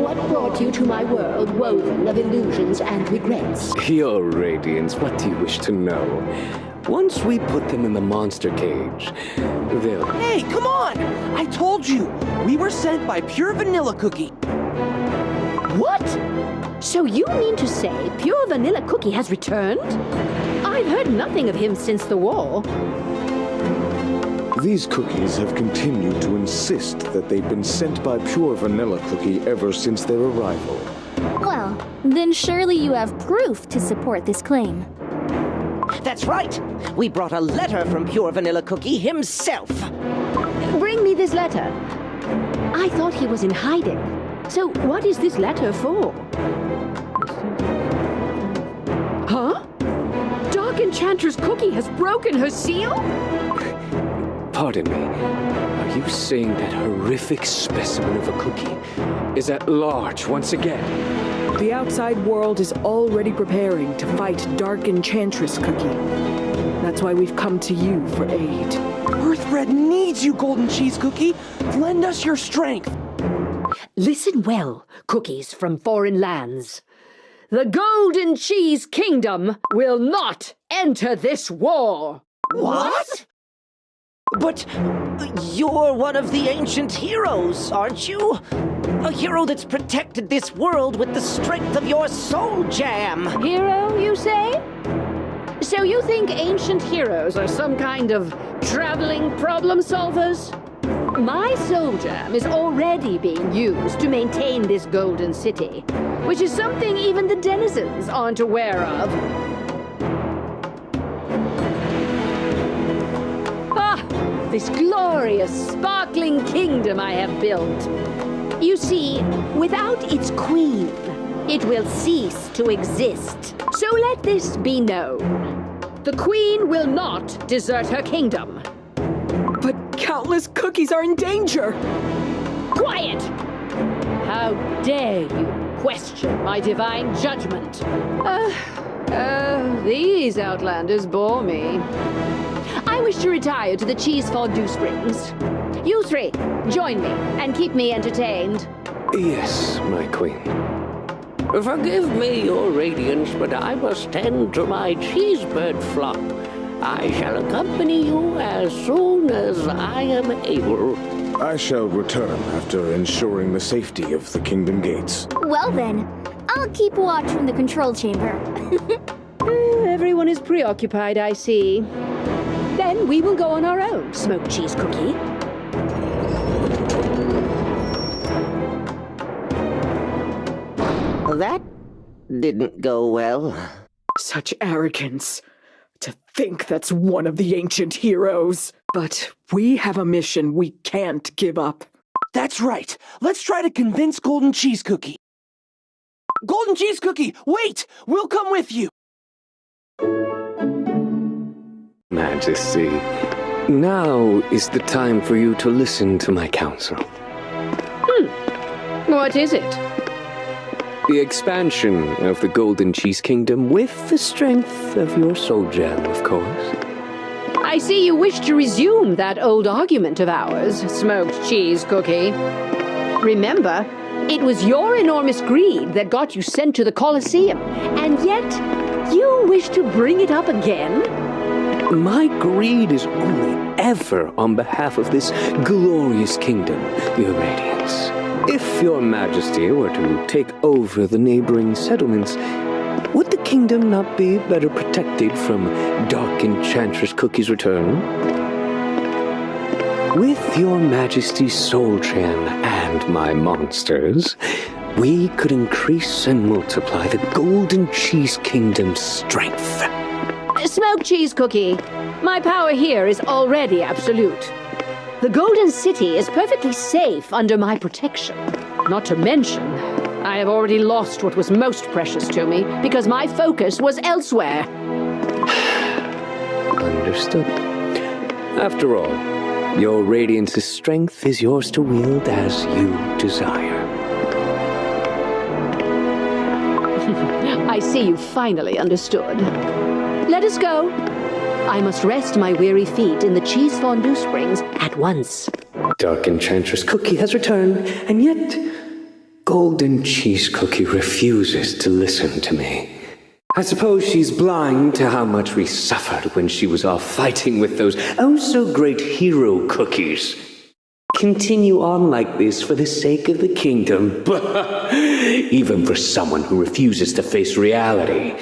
What brought you to my world woven of illusions and regrets? Your Radiance, what do you wish to know? Once we put them in the monster cage, they'll... Hey, come on! I told you! We were sent by Pure Vanilla Cookie. What? So you mean to say Pure Vanilla Cookie has returned? I've heard nothing of him since the war. These cookies have continued to insist that they've been sent by Pure Vanilla Cookie ever since their arrival. Well, then surely you have proof to support this claim. That's right! We brought a letter from Pure Vanilla Cookie himself! Bring me this letter. I thought he was in hiding. So what is this letter for? Huh? Dark Enchantress Cookie has broken her seal? Pardon me, are you saying that horrific specimen of a cookie is at large once again? The outside world is already preparing to fight Dark Enchantress Cookie. That's why we've come to you for aid. Earthred needs you, Golden Cheese Cookie! Lend us your strength! Listen well, cookies from foreign lands. The Golden Cheese Kingdom will not enter this war! What? But you're one of the ancient heroes, aren't you? A hero that's protected this world with the strength of your soul jam. Hero, you say? So you think ancient heroes are some kind of traveling problem solvers? My soul jam is already being used to maintain this golden city, which is something even the denizens aren't aware of. This glorious, sparkling kingdom I have built. You see, without its queen, it will cease to exist. So let this be known. The queen will not desert her kingdom. But countless cookies are in danger! Quiet! How dare you question my divine judgment? These outlanders bore me. I wish to retire to the Cheese Fondue Springs. You three, join me and keep me entertained. Yes, my queen. Forgive me, Your Radiance, but I must tend to my cheesebird flock. I shall accompany you as soon as I am able. I shall return after ensuring the safety of the kingdom gates. Well then, I'll keep watch from the control chamber. Everyone is preoccupied, I see. Then we will go on our own, Smoked Cheese Cookie. That didn't go well. Such arrogance. To think that's one of the ancient heroes. But we have a mission we can't give up. That's right. Let's try to convince Golden Cheese Cookie. Golden Cheese Cookie, wait! We'll come with you! Majesty, now is the time for you to listen to my counsel. What is it? The expansion of the Golden Cheese Kingdom with the strength of your soul gem, of course. I see you wish to resume that old argument of ours, Smoked Cheese Cookie. Remember, it was your enormous greed that got you sent to the Colosseum, and yet you wish to bring it up again? My greed is only ever on behalf of this glorious kingdom, Your Radiance. If Your Majesty were to take over the neighboring settlements, would the kingdom not be better protected from Dark Enchantress Cookie's return? With Your Majesty's soul gem and my monsters, we could increase and multiply the Golden Cheese Kingdom's strength. Smoked Cheese Cookie, my power here is already absolute. The Golden City is perfectly safe under my protection. Not to mention, I have already lost what was most precious to me because my focus was elsewhere. Understood. After all, Your Radiance's strength is yours to wield as you desire. I see you finally understood. Let us go. I must rest my weary feet in the Cheese Fondue Springs at once. Dark Enchantress Cookie has returned, and yet Golden Cheese Cookie refuses to listen to me. I suppose she's blind to how much we suffered when she was off fighting with those oh-so-great hero cookies. Continue on like this for the sake of the kingdom. Even for someone who refuses to face reality.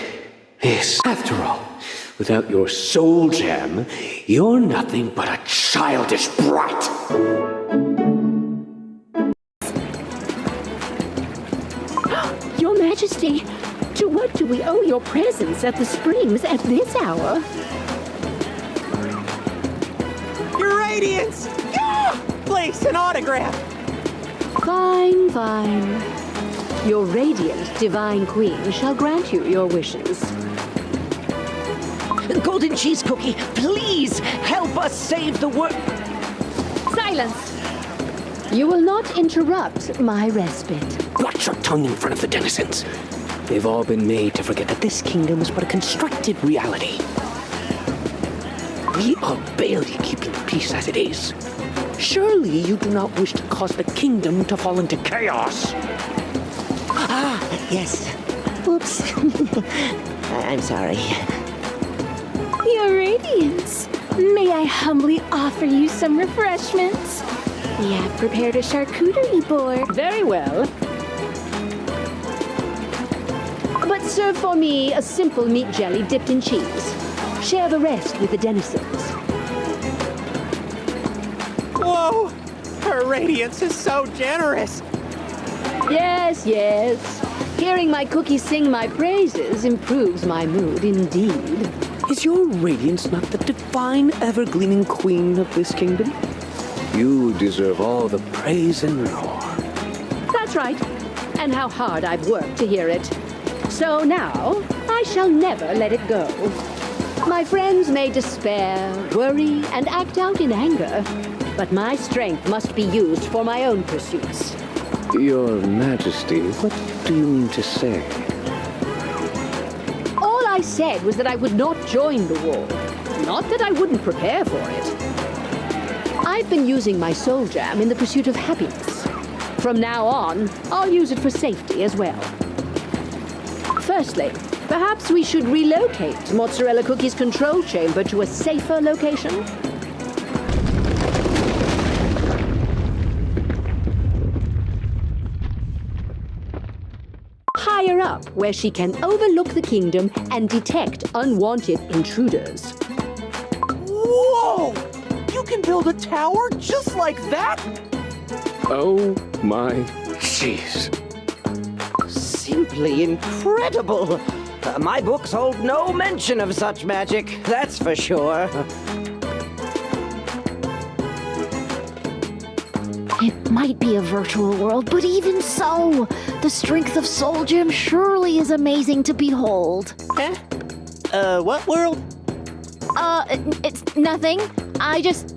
Yes, after all, without your soul gem, you're nothing but a childish brat. Your Majesty, to what do we owe your presence at the springs at this hour? Your Radiance! Yeah! Please, an autograph! Fine, fine. Your radiant divine queen shall grant you your wishes. Golden Cheese Cookie, please help us save the world. Silence! You will not interrupt my respite. Watch your tongue in front of the denizens. They've all been made to forget that this kingdom is but a constructed reality. We are barely keeping peace as it is. Surely you do not wish to cause the kingdom to fall into chaos. Ah, yes. Oops. I'm sorry. Your Radiance, may I humbly offer you some refreshments? We have prepared a charcuterie board. Very well. But serve for me a simple meat jelly dipped in cheese. Share the rest with the denizens. Whoa! Her Radiance is so generous! Yes, yes. Hearing my cookie sing my praises improves my mood indeed. Is your radiance not the divine, ever-gleaming queen of this kingdom? You deserve all the praise and more. That's right. And how hard I've worked to hear it. So now, I shall never let it go. My friends may despair, worry, and act out in anger. But my strength must be used for my own pursuits. Your Majesty, what do you mean to say? All I said was that I would not join the war. Not that I wouldn't prepare for it. I've been using my soul jam in the pursuit of happiness. From now on, I'll use it for safety as well. Firstly, perhaps we should relocate Mozzarella Cookie's control chamber to a safer location? Higher up, where she can overlook the kingdom and detect unwanted intruders. Whoa! You can build a tower just like that? Oh my jeez. Simply incredible. My books hold no mention of such magic, that's for sure. It might be a virtual world, but even so, the strength of Soul Gem surely is amazing to behold. What world? It's nothing. I just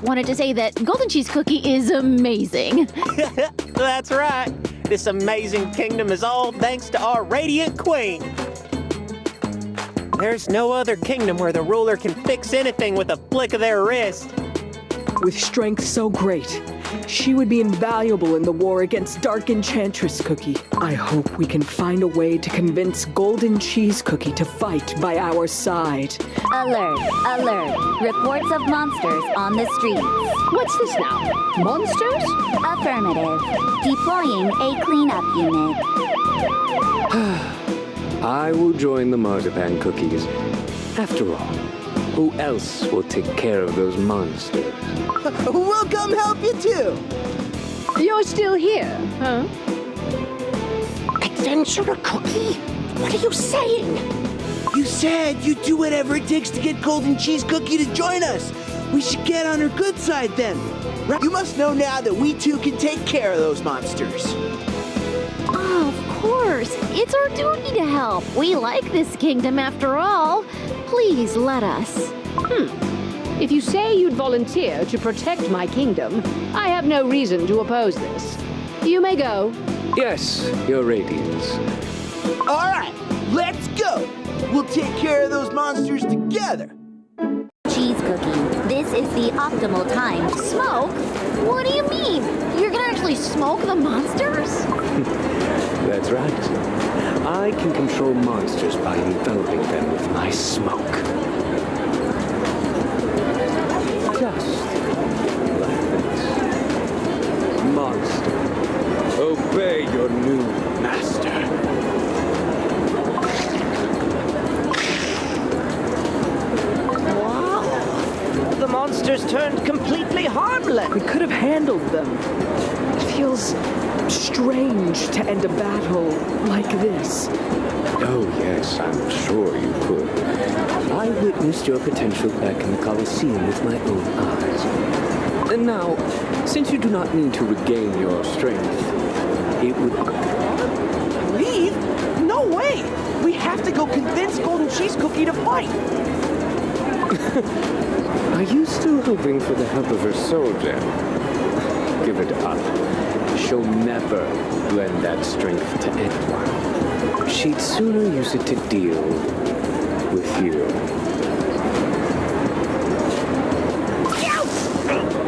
wanted to say that Golden Cheese Cookie is amazing. That's right. This amazing kingdom is all thanks to our Radiant Queen. There's no other kingdom where the ruler can fix anything with a flick of their wrist. With strength so great, she would be invaluable in the war against Dark Enchantress Cookie. I hope we can find a way to convince Golden Cheese Cookie to fight by our side. Alert, alert. Reports of monsters on the streets. What's this now? Monsters? Affirmative. Deploying a cleanup unit. I will join the marzipan cookies. After all, who else will take care of those monsters? We'll come help you too. You're still here, huh? Adventurer Cookie? What are you saying? You said you'd do whatever it takes to get Golden Cheese Cookie to join us. We should get on her good side then. Right? You must know now that we two can take care of those monsters. Of course. It's our duty to help. We like this kingdom after all. Please let us. If you say you'd volunteer to protect my kingdom, I have no reason to oppose this. You may go. Yes, your radiance. All right, let's go. We'll take care of those monsters together. Cheese Cookie, this is the optimal time to smoke? What do you mean? You're gonna actually smoke the monsters? That's right. I can control monsters by enveloping them with my smoke. Just like this. Monster, obey your new master. Wow! The monsters turned completely harmless. We could have handled them. It feels strange to end a battle like this. Oh, yes, I'm sure you could. I witnessed your potential back in the Colosseum with my own eyes. And now, since you do not need to regain your strength, it would... Leave? No way! We have to go convince Golden Cheese Cookie to fight. Are you still hoping for the help of her soul gem? Give it up. She'll never lend that strength to anyone. She'd sooner use it to deal with you.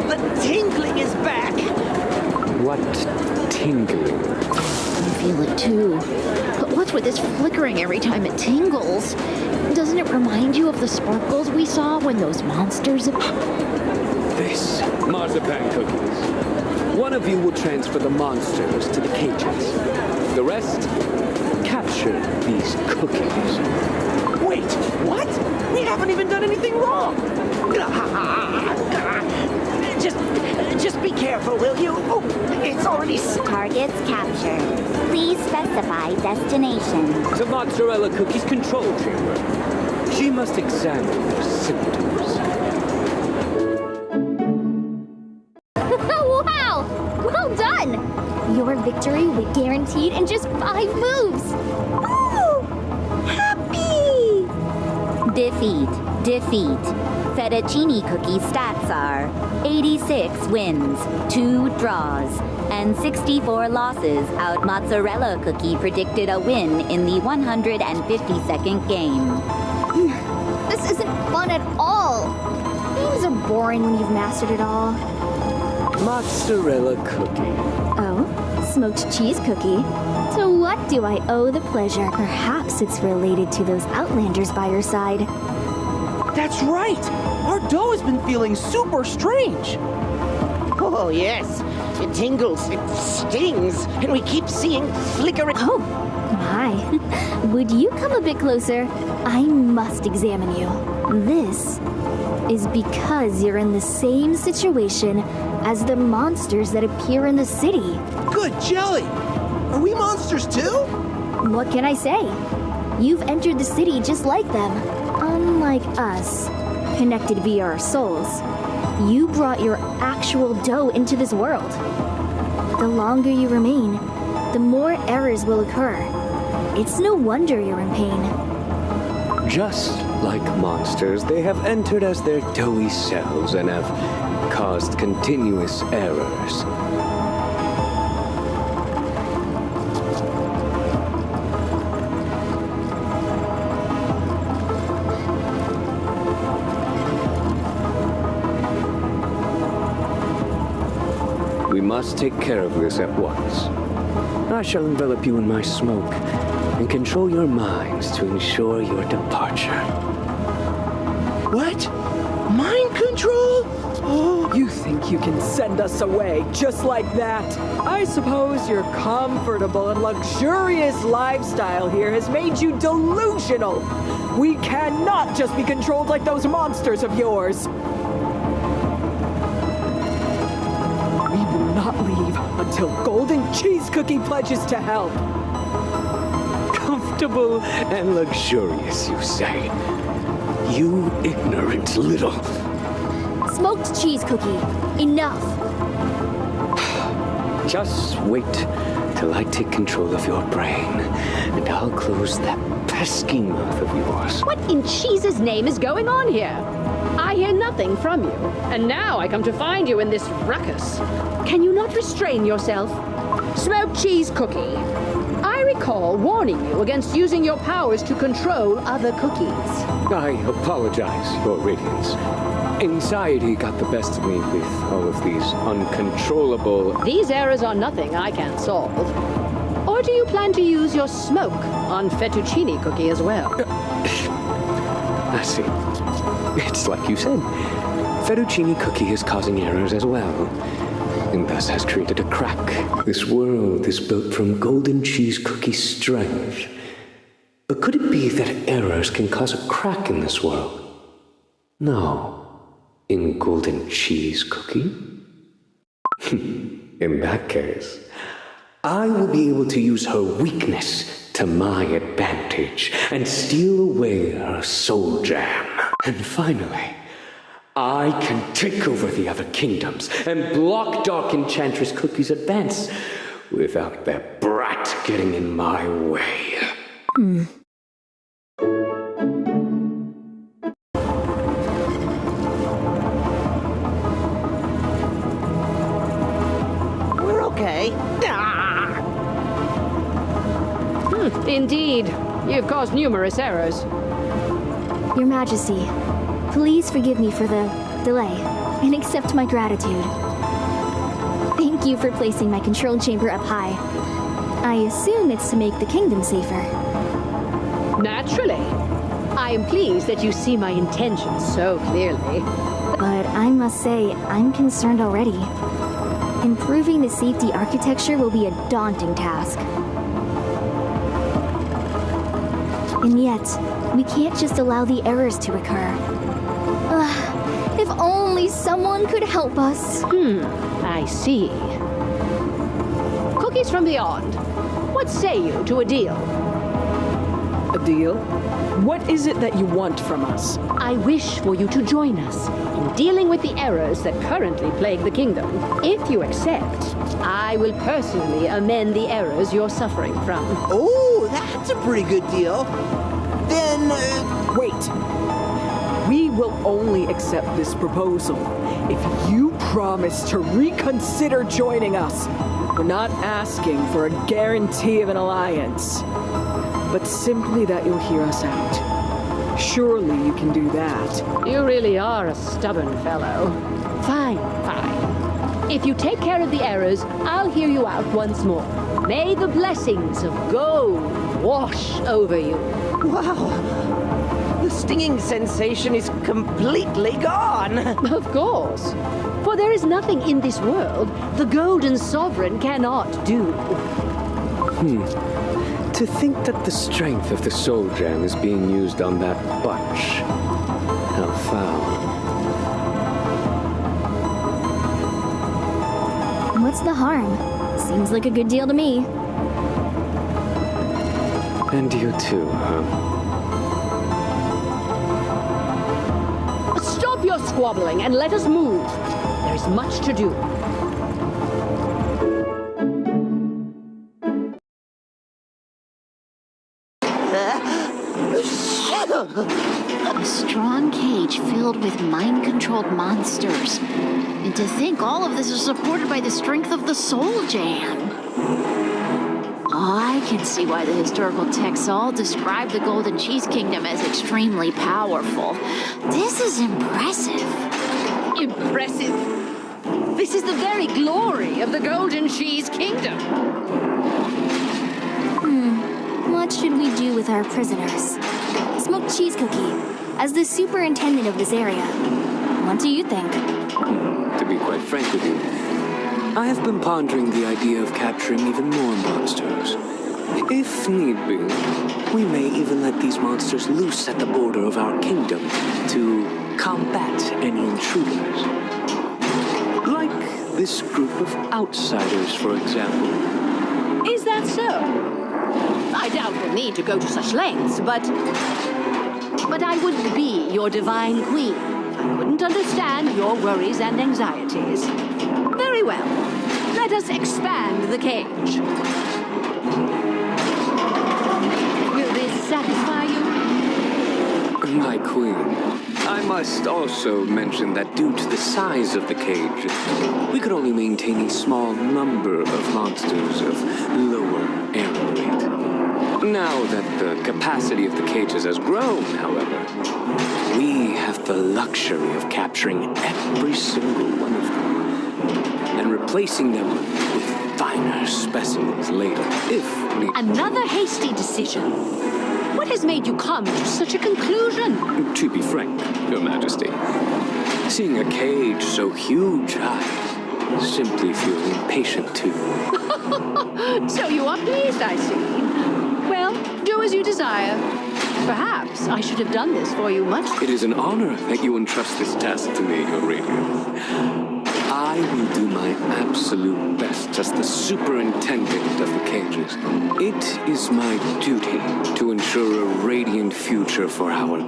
The tingling is back. What tingling? I feel it too. But what's with this flickering every time it tingles? Doesn't it remind you of the sparkles we saw when those monsters... This marzipan cookies. One of you will transfer the monsters to the cages. The rest, capture these cookies. Wait, what? We haven't even done anything wrong. Just be careful, will you? Oh, it's already... Targets captured. Please specify destination. The mozzarella cookies control chamber. She must examine their symptoms. Wow! Well done! Your victory will be guaranteed in just 5 moves. Ooh! Happy! Defeat. Fettuccine cookie stats are 86 wins, 2 draws, and 64 losses. Out mozzarella cookie predicted a win in the 150-second game. This isn't fun at all. Games are boring when you've mastered it all. Mozzarella cookie. Oh, smoked cheese cookie. To what do I owe the pleasure? Perhaps it's related to those outlanders by your side. That's right. Our dough has been feeling super strange. Oh, yes. It tingles, it stings, and we keep seeing flickering... Oh, my. Would you come a bit closer? I must examine you. This is because you're in the same situation as the monsters that appear in the city. Good jelly. Are we monsters too? What can I say? You've entered the city just like them. Unlike us, connected via our souls, you brought your actual dough into this world. The longer you remain, the more errors will occur. It's no wonder you're in pain. Just like monsters, they have entered as their doughy selves and have caused continuous errors. We must take care of this at once. I shall envelop you in my smoke and control your minds to ensure your departure. What? Mind control? Oh. You think you can send us away just like that? I suppose your comfortable and luxurious lifestyle here has made you delusional. We cannot just be controlled like those monsters of yours. We will not leave until Golden Cheese Cookie pledges to help. Comfortable and luxurious, you say? You ignorant little... Smoked cheese cookie. Enough. Just wait till I take control of your brain, and I'll close that pesky mouth of yours. What in cheese's name is going on here? I hear nothing from you, and now I come to find you in this ruckus. Can you not restrain yourself? Smoked cheese cookie. I recall warning you against using your powers to control other cookies. I apologize, Your Radiance. Anxiety got the best of me with all of these uncontrollable... These errors are nothing I can't solve. Or do you plan to use your smoke on fettuccine cookie as well? I see. It's like you said. Fettuccine cookie is causing errors as well, and thus has created a crack. This world is built from golden cheese cookie strength. But could it be that errors can cause a crack in this world? No. In golden cheese cookie? In that case, I will be able to use her weakness to my advantage and steal away her soul gem. And finally, I can take over the other kingdoms and block Dark Enchantress Cookie's advance without that brat getting in my way. We're okay. Indeed. You've caused numerous errors. Your Majesty, please forgive me for the delay and accept my gratitude. Thank you for placing my control chamber up high. I assume it's to make the kingdom safer. Naturally. I am pleased that you see my intentions so clearly. But I must say, I'm concerned already. Improving the safety architecture will be a daunting task. And yet, we can't just allow the errors to occur. If only someone could help us. I see. Cookies from beyond. What say you to a deal? A deal? What is it that you want from us? I wish for you to join us in dealing with the errors that currently plague the kingdom. If you accept, I will personally amend the errors you're suffering from. Oh, that's a pretty good deal. Then, Wait. We will only accept this proposal if you promise to reconsider joining us. We're not asking for a guarantee of an alliance, but simply that you'll hear us out. Surely you can do that. You really are a stubborn fellow. Fine, fine. If you take care of the errors, I'll hear you out once more. May the blessings of gold wash over you. Wow. The stinging sensation is completely gone. Of course. For there is nothing in this world the Golden Sovereign cannot do. To think that the strength of the soul gem is being used on that butch. How foul. What's the harm? Seems like a good deal to me. And you too, huh? Stop your squabbling and let us move. There is much to do. A strong cage filled with mind-controlled monsters. And to think all of this is supported by the strength of the soul jam. I can see why the historical texts all describe the Golden Cheese Kingdom as extremely powerful. This is impressive. Impressive. This is the very glory of the Golden Cheese Kingdom. What should we do with our prisoners? Smoked cheese cookie, as the superintendent of this area. What do you think? To be quite frank with you, I have been pondering the idea of capturing even more monsters. If need be, we may even let these monsters loose at the border of our kingdom to combat any intruders. Like this group of outsiders, for example. Is that so? I doubt we'll need to go to such lengths, but I wouldn't be your divine queen. I wouldn't understand your worries and anxieties. Very well. Let us expand the cage. Will this satisfy you? My queen, I must also mention that due to the size of the cage, we could only maintain a small number of monsters of lower error rate. Now that the capacity of the cages has grown, however, we have the luxury of capturing every single one of them and replacing them with finer specimens later, if needed. Another hasty decision. What has made you come to such a conclusion? To be frank, Your Majesty, seeing a cage so huge, I simply feel impatient to. So you are pleased, I see. Well, do as you desire. Perhaps I should have done this for you much. It is an honor that you entrust this task to me, Your Radiance. I will do my absolute best as the superintendent of the cages. It is my duty to ensure a radiant future for our...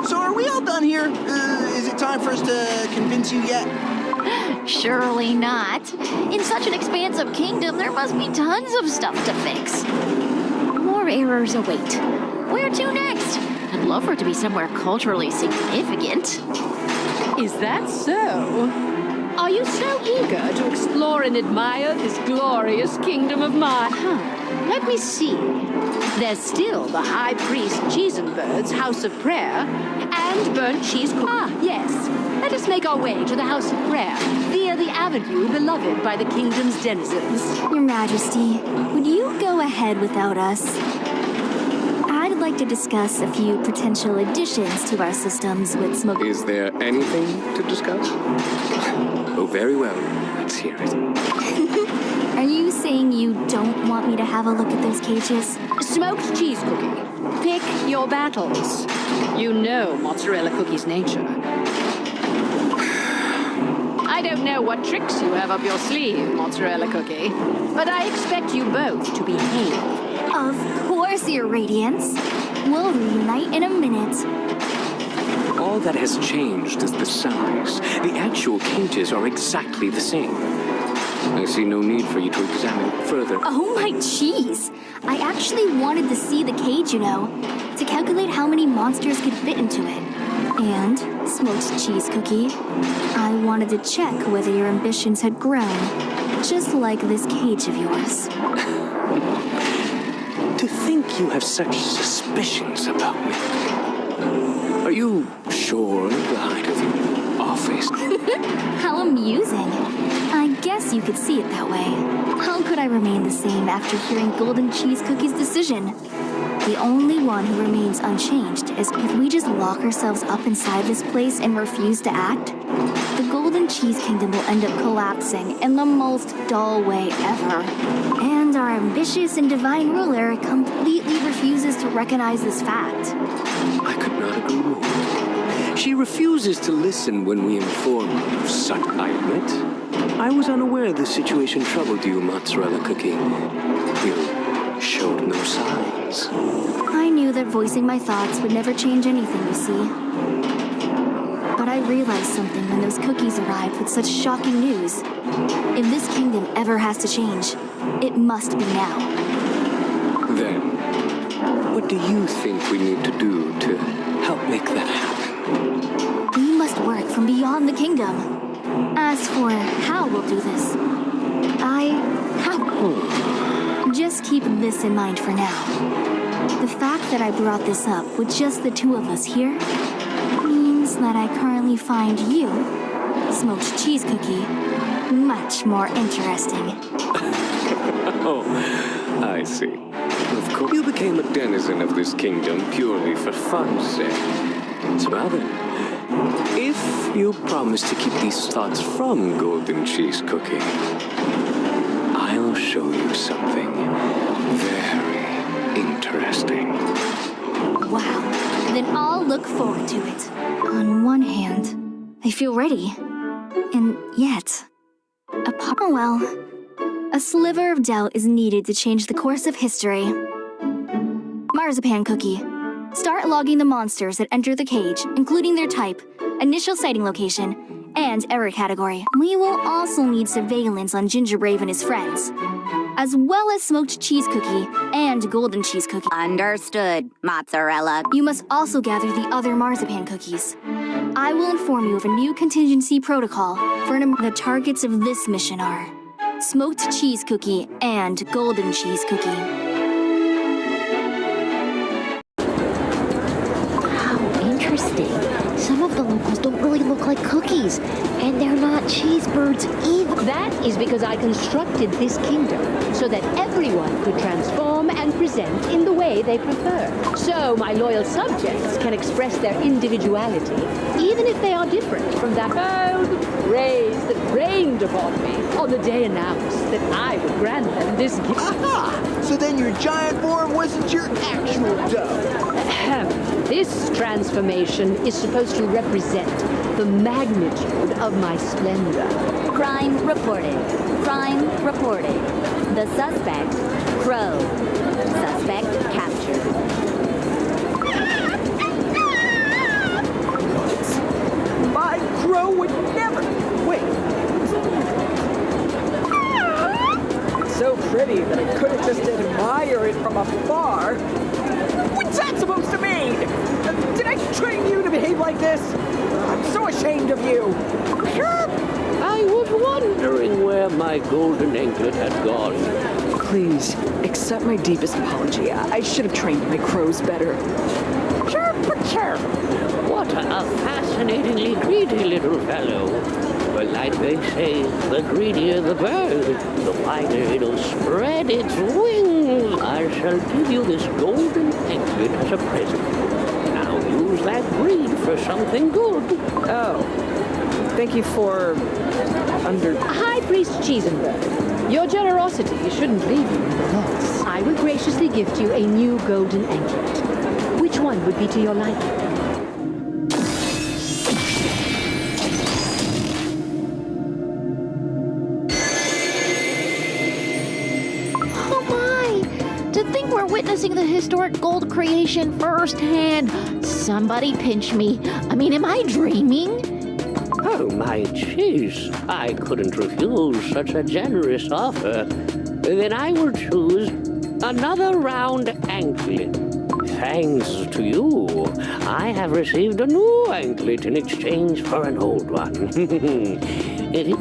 So are we all done here? Is it time for us to convince you yet? Surely not. In such an expansive kingdom, there must be tons of stuff to fix. More errors await. Where to next? I'd love for it to be somewhere culturally significant. Is that so? Are you so eager to explore and admire this glorious kingdom of mine? Let me see. There's still the High Priest Cheesenbird's House of Prayer and Burnt Cheese Cookie. Ah, yes. Let us make our way to the House of Prayer via the avenue beloved by the kingdom's denizens. Your Majesty, would you go ahead without us? I'd like to discuss a few potential additions to our systems with smoke. Is there anything to discuss? Oh, very well. Let's hear it. Are you saying you don't want me to have a look at those cages? Smoked cheese cookie. Pick your battles. You know mozzarella cookie's nature. I don't know what tricks you have up your sleeve, mozzarella cookie, but I expect you both to behave. Of course, Your Radiance. We'll reunite in a minute. All that has changed is the size. The actual cages are exactly the same. I see no need for you to examine it further. Oh my cheese! I actually wanted to see the cage, you know, to calculate how many monsters could fit into it. And, smoked cheese cookie, I wanted to check whether your ambitions had grown, just like this cage of yours. To think you have such suspicions about me. Are you sure the height of your office? How amusing. I guess you could see it that way. How could I remain the same after hearing Golden Cheese Cookie's decision? The only one who remains unchanged is if we just lock ourselves up inside this place and refuse to act, the Golden Cheese Kingdom will end up collapsing in the most dull way ever. And our ambitious and divine ruler completely refuses to recognize this fact. I could not agree more. She refuses to listen when we inform her of such. I admit, I was unaware the situation troubled you, mozzarella cookie. You showed no signs. I knew that voicing my thoughts would never change anything, you see. But I realized something when those cookies arrived with such shocking news. If this kingdom ever has to change, it must be now. Then, what do you think we need to do to help make that happen? We must work from beyond the kingdom. As for how we'll do this, just keep this in mind for now. The fact that I brought this up with just the two of us here means that I currently find you, smoked cheese cookie, much more interesting. Oh, I see. Of course, you became a denizen of this kingdom purely for fun's sake. So now then, if you promise to keep these thoughts from Golden Cheese Cookie, I'll show you something very interesting. Wow, then I'll look forward to it. On one hand, I feel ready. And yet, a sliver of doubt is needed to change the course of history. Marzipan Cookie, start logging the monsters that enter the cage, including their type, initial sighting location, and error category. We will also need surveillance on Gingerbrave and his friends, as well as Smoked Cheese Cookie and Golden Cheese Cookie. Understood, mozzarella. You must also gather the other marzipan cookies. I will inform you of a new contingency protocol for the targets of this mission are Smoked Cheese Cookie and Golden Cheese Cookie. How interesting. cheese. And they're not cheese birds either. That is because I constructed this kingdom so that everyone could transform and present in the way they prefer. So my loyal subjects can express their individuality, even if they are different from that praise that rained upon me on the day announced that I would grant them this gift. Aha! So then your giant form wasn't your actual dough. This transformation is supposed to represent the magnitude of my splendor. Crime reported. Crime reported. The suspect, Crow. Suspect captured. My crow would never. Wait. It's so pretty that I couldn't just admire it from afar. What's that supposed to mean? Did I train you to behave like this? I'm so ashamed of you. I was wondering where my golden anklet had gone. Please, accept my deepest apology. I should have trained my crows better. Chirp. What a fascinatingly greedy little fellow. But like they say, the greedier the bird, the wider it'll spread its wings. I shall give you this golden anklet as a present. Now use that greed for something good. Oh, thank you for High Priest Cheesenberg, your generosity shouldn't leave you in the loss. I will graciously gift you a new golden anklet. Which one would be to your liking? Witnessing the historic gold creation firsthand. Somebody pinch me. I mean, am I dreaming? Oh, my cheese. I couldn't refuse such a generous offer. Then I will choose another round anklet. Thanks to you, I have received a new anklet in exchange for an old one.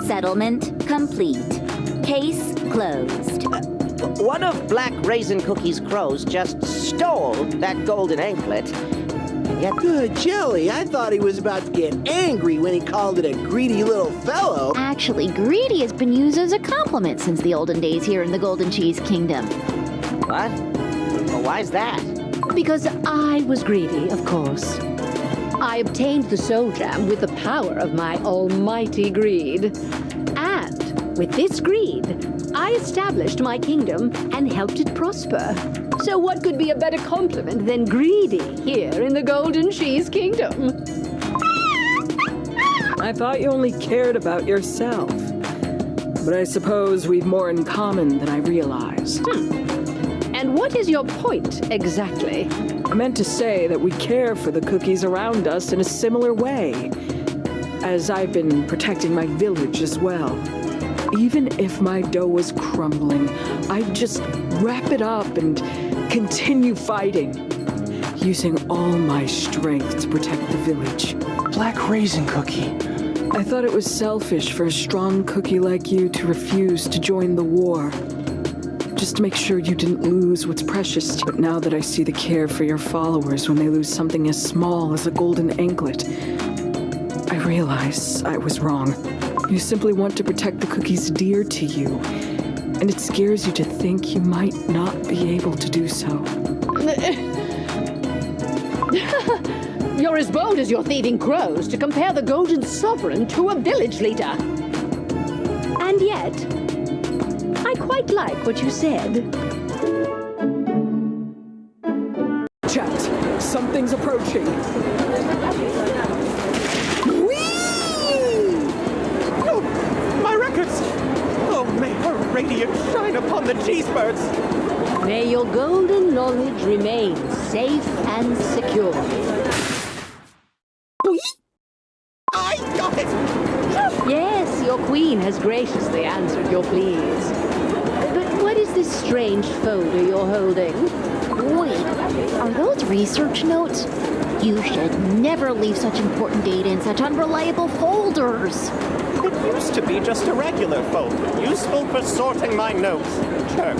Settlement complete. Case closed. One of Black Raisin Cookie's crows just stole that golden anklet. And yet, Good jelly. I thought he was about to get angry when he called it a greedy little fellow. Actually, greedy has been used as a compliment since the olden days here in the Golden Cheese Kingdom. what? Well, why's that? Because I was greedy, of course. I obtained the soul gem with the power of my almighty greed. And with this greed, I established my kingdom and helped it prosper. So what could be a better compliment than greedy here in the Golden Cheese Kingdom? I thought you only cared about yourself. But I suppose we've more in common than I realized. And what is your point, exactly? I meant to say that we care for the cookies around us in a similar way, as I've been protecting my village as well. Even if my dough was crumbling, I'd just wrap it up and continue fighting, using all my strength to protect the village. Black Raisin Cookie. I thought it was selfish for a strong cookie like you to refuse to join the war, just to make sure you didn't lose what's precious to you. But now that I see the care for your followers when they lose something as small as a golden anklet, I realize I was wrong. You simply want to protect the cookies dear to you, and it scares you to think you might not be able to do so. You're as bold as your thieving crows to compare the Golden Sovereign to a village leader. And yet, I quite like what you said. Chat, something's approaching. May her radiance shine upon the cheesebirds. May your golden knowledge remain safe and secure. I got it! Yes, your queen has graciously answered your pleas. But what is this strange folder you're holding? Wait, are those research notes? You should never leave such important data in such unreliable folders. It used to be just a regular folder, useful for sorting my notes. Sure.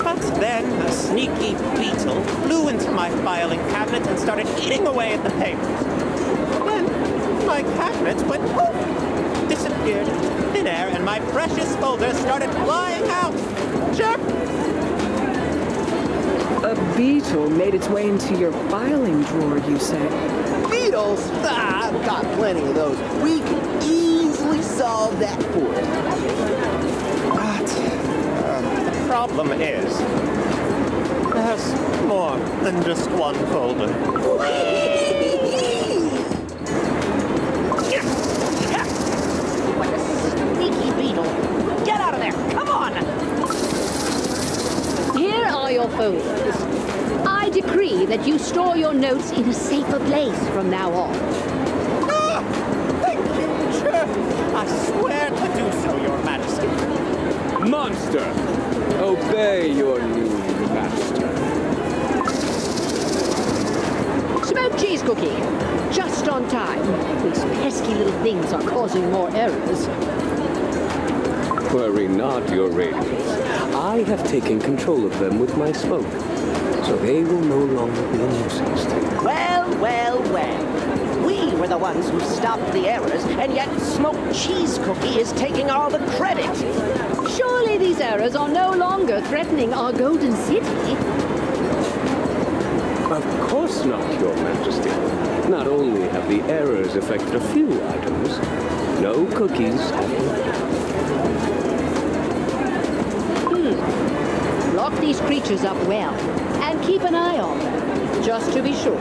But then a sneaky beetle flew into my filing cabinet and started eating away at the papers. Then my cabinets went poof, disappeared into thin air, and my precious folders started flying out. Jerk! A beetle made its way into your filing drawer, you say? Beetles? Ah, I've got plenty of those. We can easily solve that for you. The problem is, there's more than just one folder. What a sneaky beetle. Get out of there. Come on. Here are your folders. I decree that you store your notes in a safer place from now on. Ah, thank you, sure. I swear to do so, Your Majesty. Monster! Obey your new master. Smoked cheese cookie. Just on time. These pesky little things are causing more errors. Worry not, your radiance. I have taken control of them with my smoke, so they will no longer be a nuisance to you. Well, well, well. We were the ones who stopped the errors, and yet Smoked Cheese Cookie is taking all the credit. Surely these errors are no longer threatening our golden city. Of course not, Your Majesty. Not only have the errors affected a few items, no cookies have been. Lock these creatures up well, and keep an eye on them, just to be sure.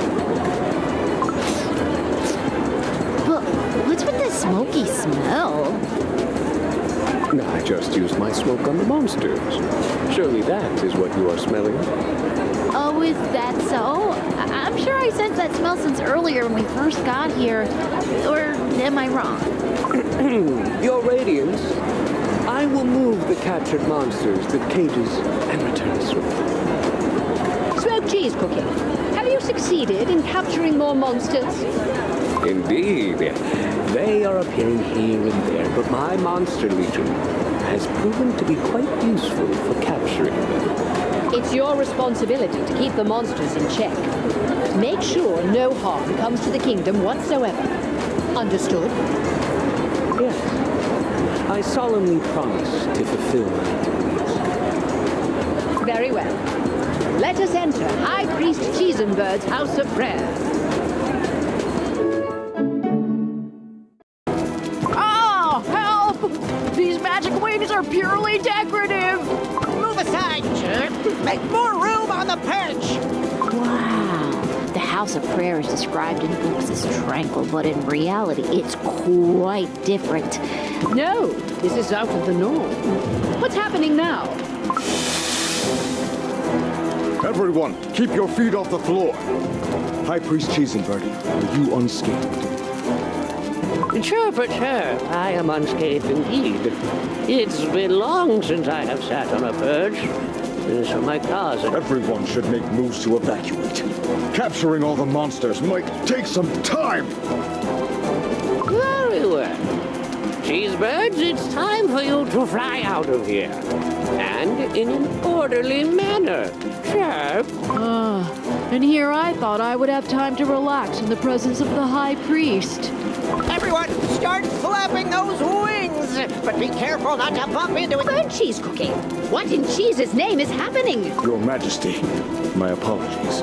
But what's with the smoky smell? I just used my smoke on the monsters. Surely that is what you are smelling. Oh, is that so? I'm sure I sensed that smell since earlier when we first got here. Or am I wrong? Your Radiance, I will move the captured monsters to cages and return swiftly. Smoked cheese cookie. Have you succeeded in capturing more monsters? Indeed. They are appearing here and there, but my monster legion has proven to be quite useful for capturing them. It's your responsibility to keep the monsters in check. Make sure no harm comes to the kingdom whatsoever. Understood? Yes. I solemnly promise to fulfill my duties. Very well. Let us enter High Priest Cheesenbird's house of prayer. Oh, help! These magic wings are purely decorative! Move aside, jerk. Make more room on the perch. Wow. The House of Prayer is described in books as tranquil, but in reality, it's quite different. No, this is out of the norm. What's happening now? Everyone, keep your feet off the floor. High Priest Cheesenbird, are you unscathed? Interpreter, I am unscathed indeed. It's been long since I have sat on a perch, so my closet. Everyone should make moves to evacuate. Capturing all the monsters might take some time. Very well. Cheesebirds, it's time for you to fly out of here. And in an orderly manner. Chirp. And here I thought I would have time to relax in the presence of the High Priest. Everyone, start flapping those wings. But be careful not to bump into it. Bird cheese cookie. What in cheese's name is happening? Your Majesty, my apologies.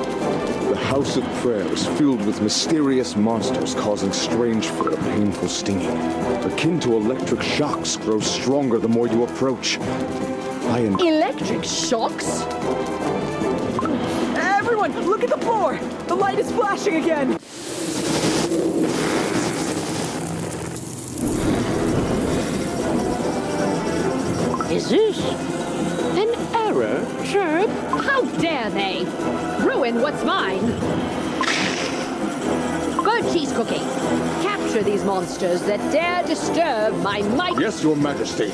The House of Prayer is filled with mysterious monsters causing strange fear, painful stinging. Akin to electric shocks, grows stronger the more you approach. Electric shocks? Everyone, look at the floor! The light is flashing again! Is this an error, Chirp? How dare they? Ruin what's mine. Bird cheese cookie. Capture these monsters that dare disturb my might. Yes, Your Majesty.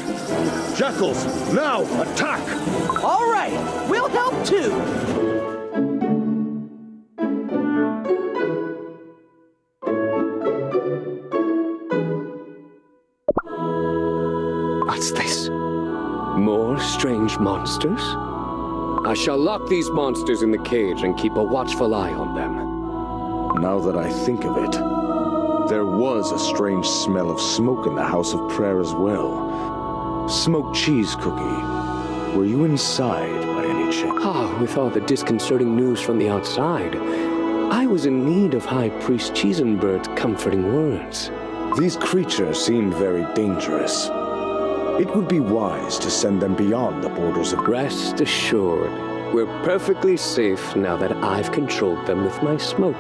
Jackals, now attack! All right, we'll help too. What's this? More strange monsters? I shall lock these monsters in the cage and keep a watchful eye on them. Now that I think of it, There was a strange smell of smoke in the house of prayer as well. Smoked cheese cookie. Were you inside by any chance? Ah, with all the disconcerting news from the outside, I was in need of High Priest Cheesenbird's comforting words. These creatures seemed very dangerous. It would be wise to send them beyond the borders of... Rest assured, we're perfectly safe now that I've controlled them with my smoke.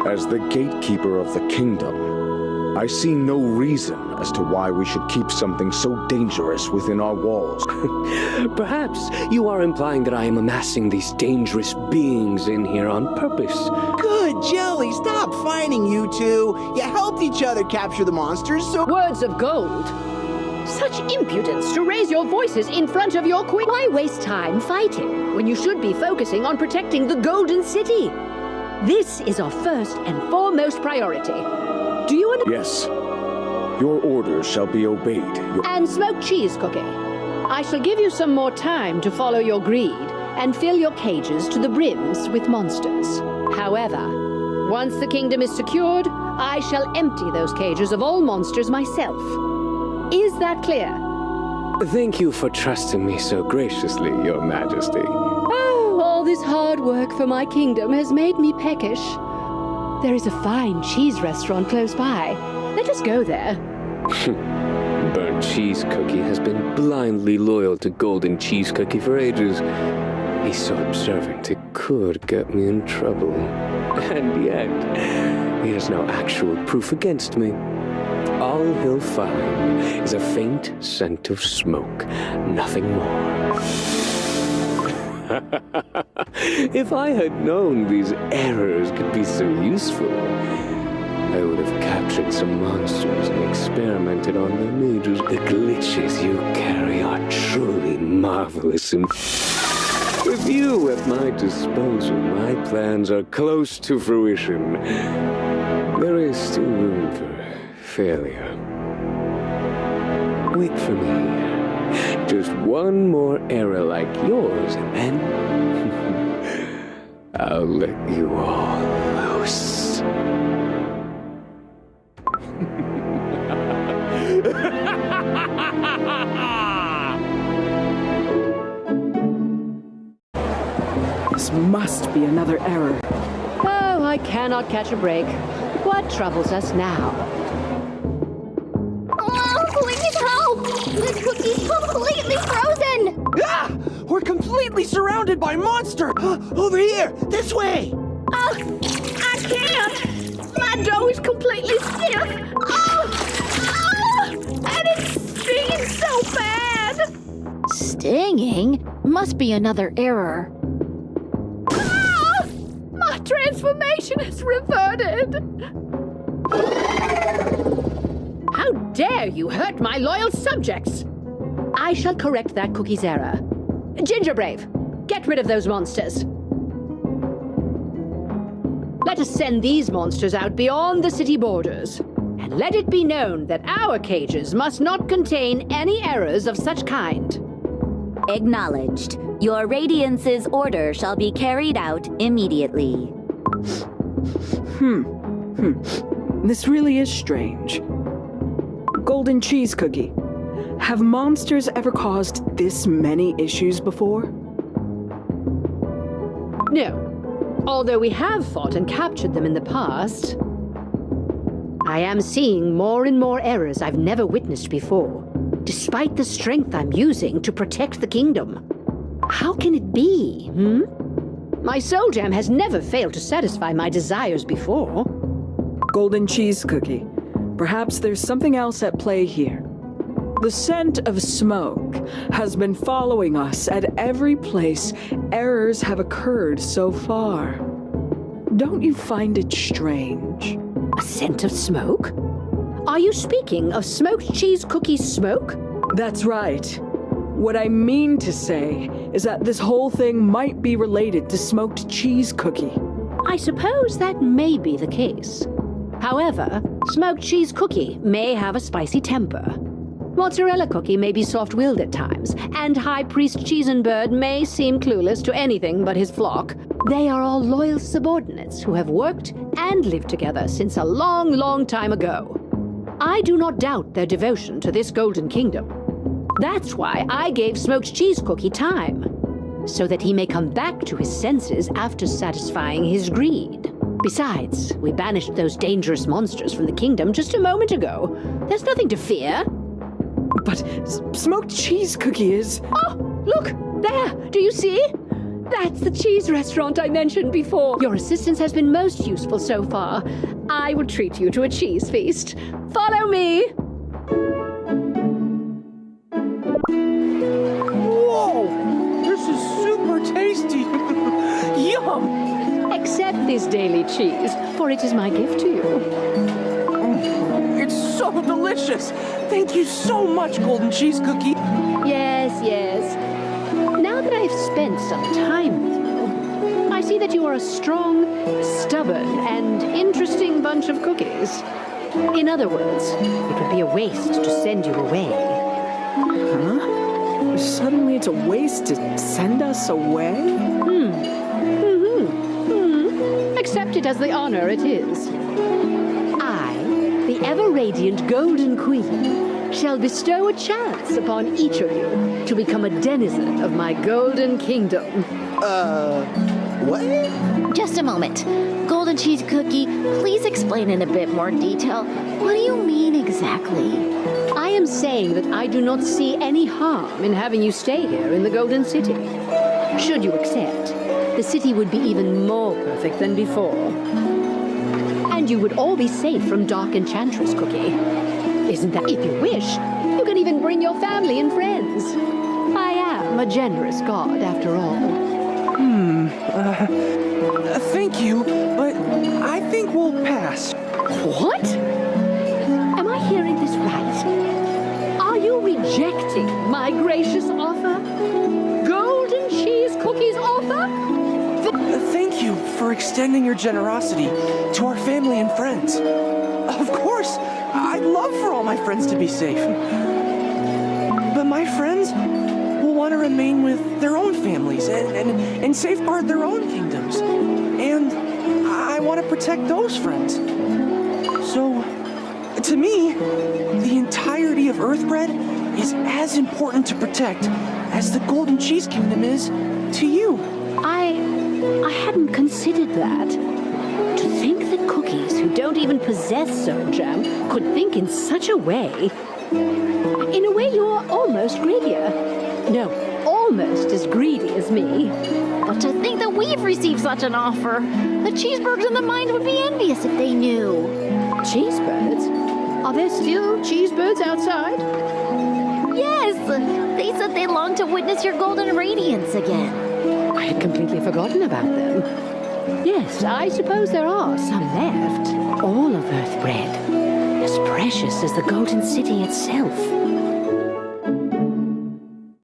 As the gatekeeper of the kingdom, I see no reason as to why we should keep something so dangerous within our walls. Perhaps you are implying that I am amassing these dangerous beings in here on purpose. Good, Jelly, stop fighting, you two. You helped each other capture the monsters, so... Words of gold. Such impudence to raise your voices in front of your queen. Why waste time fighting when you should be focusing on protecting the Golden City? This is our first and foremost priority. Do you understand? Yes. Your orders shall be obeyed. And smoked cheese cookie. I shall give you some more time to follow your greed and fill your cages to the brims with monsters. However, once the kingdom is secured, I shall empty those cages of all monsters myself. Is that clear? Thank you for trusting me so graciously, Your Majesty. Oh, all this hard work for my kingdom has made me peckish. There is a fine cheese restaurant close by. Let us go there. Burnt Cheese Cookie has been blindly loyal to Golden Cheese Cookie for ages. He's so observant it could get me in trouble. And yet, he has no actual proof against me. All he'll find is a faint scent of smoke, nothing more. If I had known these errors could be so useful, I would have captured some monsters and experimented on their majors. The glitches you carry are truly marvelous, and with you at my disposal, my plans are close to fruition. There is still room for failure. Wait for me. Just one more error like yours, and then I'll let you all loose. This must be another error. Oh, I cannot catch a break. What troubles us now? Oh, please help! This cookie's completely frozen! Ah! We're completely surrounded by monsters! Over here! This way! I can't! My dough is completely stiff! And it's stinging so bad! Stinging? Must be another error. My transformation has reverted! How dare you hurt my loyal subjects! I shall correct that cookie's error. Gingerbrave, get rid of those monsters. Let us send these monsters out beyond the city borders. And let it be known that our cages must not contain any errors of such kind. Acknowledged. Your Radiance's order shall be carried out immediately. This really is strange. Golden Cheese Cookie, have monsters ever caused this many issues before? No. Although we have fought and captured them in the past, I am seeing more and more errors I've never witnessed before, despite the strength I'm using to protect the kingdom. How can it be, My soul gem has never failed to satisfy my desires before. Golden Cheese Cookie, perhaps there's something else at play here. The scent of smoke has been following us at every place errors have occurred so far. Don't you find it strange? A scent of smoke? Are you speaking of smoked cheese cookie smoke? That's right. What I mean to say is that this whole thing might be related to smoked cheese cookie. I suppose that may be the case. However, smoked cheese cookie may have a spicy temper. Mozzarella cookie may be soft-willed at times, and High Priest Cheesenbird may seem clueless to anything but his flock. They are all loyal subordinates who have worked and lived together since a long, long time ago. I do not doubt their devotion to this Golden Kingdom. That's why I gave Smoked Cheese Cookie time, so that he may come back to his senses after satisfying his greed. Besides, we banished those dangerous monsters from the kingdom just a moment ago. There's nothing to fear. But Smoked Cheese Cookie is... Oh, look! There! Do you see? That's the cheese restaurant I mentioned before. Your assistance has been most useful so far. I will treat you to a cheese feast. Follow me! Whoa! This is super tasty! Yum! Accept this daily cheese, for it is my gift to you. It's so delicious! Thank you so much, Golden Cheese Cookie! Yes, yes. Now that I've spent some time with you, I see that you are a strong, stubborn, and interesting bunch of cookies. In other words, it would be a waste to send you away. Huh? Suddenly it's a waste to send us away? Accept it as the honor it is. I, the ever-radiant Golden Queen, shall bestow a chance upon each of you to become a denizen of my Golden Kingdom. What? Just a moment. Golden Cheese Cookie, please explain in a bit more detail. What do you mean exactly? I am saying that I do not see any harm in having you stay here in the Golden City. Should you accept, the city would be even more perfect than before. And you would all be safe from Dark Enchantress Cookie. Isn't that, if you wish, you can even bring your family and friends. I am a generous god, after all. Thank you, but I think we'll pass. What? Am I hearing this right? Are you rejecting my gracious offer? Golden Cheese Cookie's offer? Thank you for extending your generosity to our family and friends. Of course, I'd love for all my friends to be safe. But my friends will want to remain with their own families and safeguard their own kingdoms. And I want to protect those friends. So, to me, the entirety of Earthbread is as important to protect as the Golden Cheese Kingdom is to you. I hadn't considered that. To think that cookies who don't even possess soul jam could think in such a way. In a way, you're almost greedier. No, almost as greedy as me. But to think that we've received such an offer, the cheeseburgers in the mines would be envious if they knew. Cheesebirds? Are there still cheesebirds outside? Yes! They said they long to witness your golden radiance again. I had completely forgotten about them. Yes, I suppose there are some left. All of Earthbread. As precious as the Golden City itself.